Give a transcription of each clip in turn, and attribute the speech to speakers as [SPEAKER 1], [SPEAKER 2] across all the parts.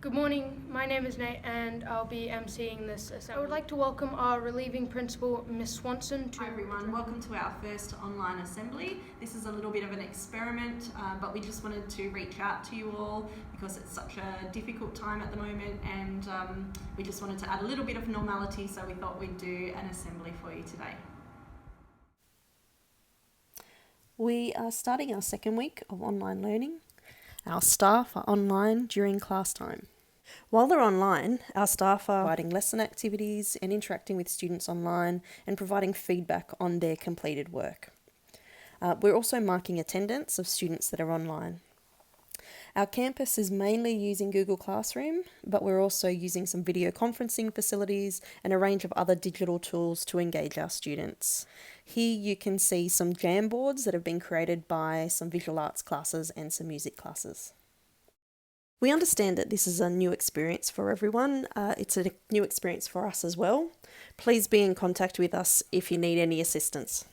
[SPEAKER 1] Good morning, my name is Nate and I'll be emceeing this assembly. I would like to welcome our relieving principal, Miss Swanson.
[SPEAKER 2] Hi everyone, welcome to our first online assembly. This is a little bit of an experiment, but we just wanted to reach out to you all because it's such a difficult time at the moment, and we just wanted to add a little bit of normality, so we thought we'd do an assembly for you today.
[SPEAKER 3] We are starting our second week of online learning. Our staff are online during class time. While they're online, our staff are providing lesson activities and interacting with students online and providing feedback on their completed work. We're also marking attendance of students that are online. Our campus is mainly using Google Classroom, but we're also using some video conferencing facilities and a range of other digital tools to engage our students. Here you can see some Jamboards that have been created by some visual arts classes and some music classes. We understand that this is a new experience for everyone. It's a new experience for us as well. Please be in contact with us if you need any assistance.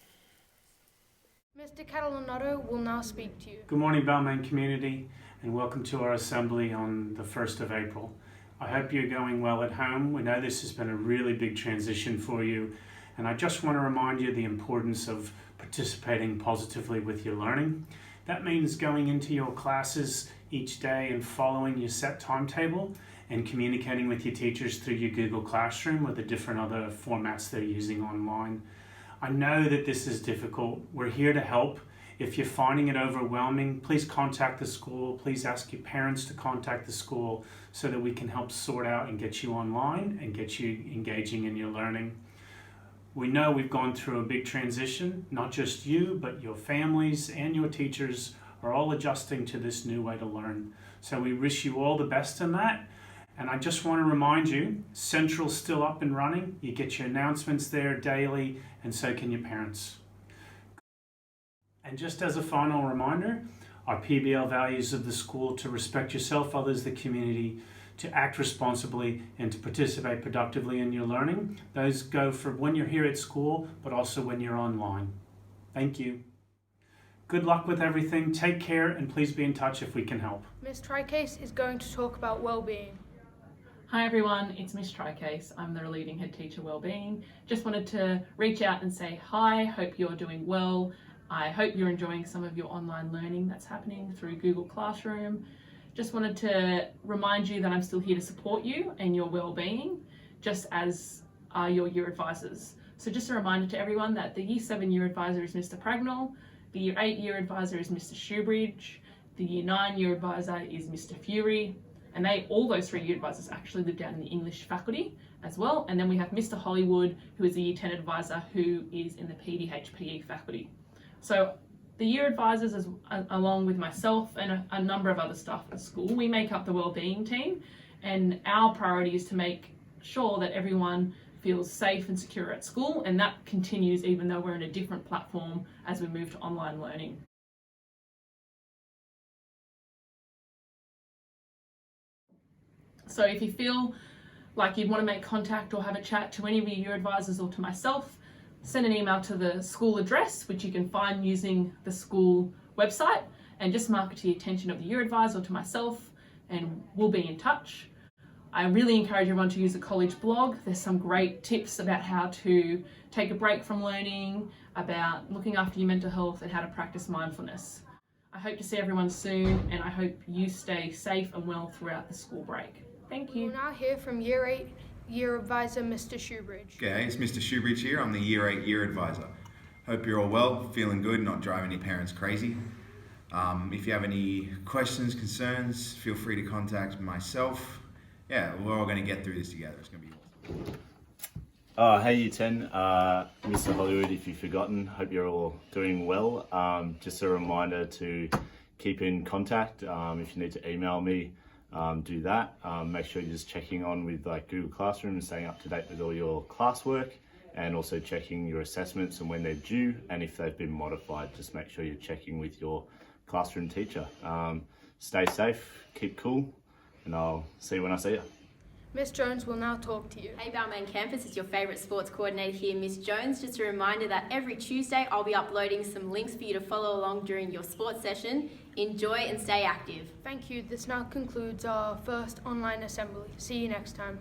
[SPEAKER 1] Mr. Catalanato will now speak to you.
[SPEAKER 4] Good morning, Balmain community, and welcome to our assembly on the 1st of April. I hope you're going well at home. We know this has been a really big transition for you, and I just want to remind you the importance of participating positively with your learning. That means going into your classes each day and following your set timetable and communicating with your teachers through your Google Classroom or the different other formats they're using online. I know that this is difficult. We're here to help. If you're finding it overwhelming, please contact the school. Please ask your parents to contact the school so that we can help sort out and get you online and get you engaging in your learning. We know we've gone through a big transition. Not just you, but your families and your teachers are all adjusting to this new way to learn. So we wish you all the best in that. And I just want to remind you, Central's still up and running. You get your announcements there daily, and so can your parents. And just as a final reminder, our PBL values of the school to respect yourself, others, the community, to act responsibly, and to participate productively in your learning. Those go for when you're here at school, but also when you're online. Thank you. Good luck with everything. Take care, and please be in touch if we can help.
[SPEAKER 1] Ms. Tricase is going to talk about well-being.
[SPEAKER 5] Hi everyone, it's Miss Tricase. I'm the relieving head teacher Wellbeing. Just wanted to reach out and say hi, hope you're doing well. I hope you're enjoying some of your online learning that's happening through Google Classroom. Just wanted to remind you that I'm still here to support you and your well-being, just as are your year advisors. So just a reminder to everyone that the Year 7 year advisor is Mr. Pragnell, the Year 8 year advisor is Mr. Shoebridge, the Year 9 year advisor is Mr. Fury, and all those 3 year advisors actually live down in the English faculty as well. And then we have Mr. Hollywood, who is the Year 10 advisor, who is in the PDHPE faculty. So the year advisors, along with myself and a number of other staff at school, we make up the wellbeing team, and our priority is to make sure that everyone feels safe and secure at school, and that continues even though we're in a different platform as we move to online learning. So if you feel like you'd want to make contact or have a chat to any of your year advisors or to myself, send an email to the school address, which you can find using the school website, and just mark it to the attention of the year advisor or to myself, and we'll be in touch. I really encourage everyone to use the college blog. There's some great tips about how to take a break from learning, about looking after your mental health, and how to practice mindfulness. I hope to see everyone soon, and I hope you stay safe and well throughout the school break. Thank you.
[SPEAKER 1] We'll now hear from Year 8 year advisor, Mr. Shoebridge.
[SPEAKER 6] Okay, it's Mr. Shoebridge here. I'm the Year 8 year advisor. Hope you're all well, feeling good, not driving your parents crazy. If you have any questions, concerns, feel free to contact myself. Yeah, we're all going to get through this together. It's going to be awesome.
[SPEAKER 7] Hey Year 10, Mr. Hollywood, if you've forgotten, hope you're all doing well. Just a reminder to keep in contact. If you need to email me, do that. Make sure you're just checking on with Google Classroom and staying up to date with all your classwork, and also checking your assessments and when they're due, and if they've been modified. Just make sure you're checking with your classroom teacher. Stay safe, keep cool, and I'll see you when I see you.
[SPEAKER 1] Miss Jones will now talk to you.
[SPEAKER 8] Hey Balmain Campus, it's your favourite sports coordinator here, Miss Jones. Just a reminder that every Tuesday I'll be uploading some links for you to follow along during your sports session. Enjoy and stay active.
[SPEAKER 1] Thank you. This now concludes our first online assembly. See you next time.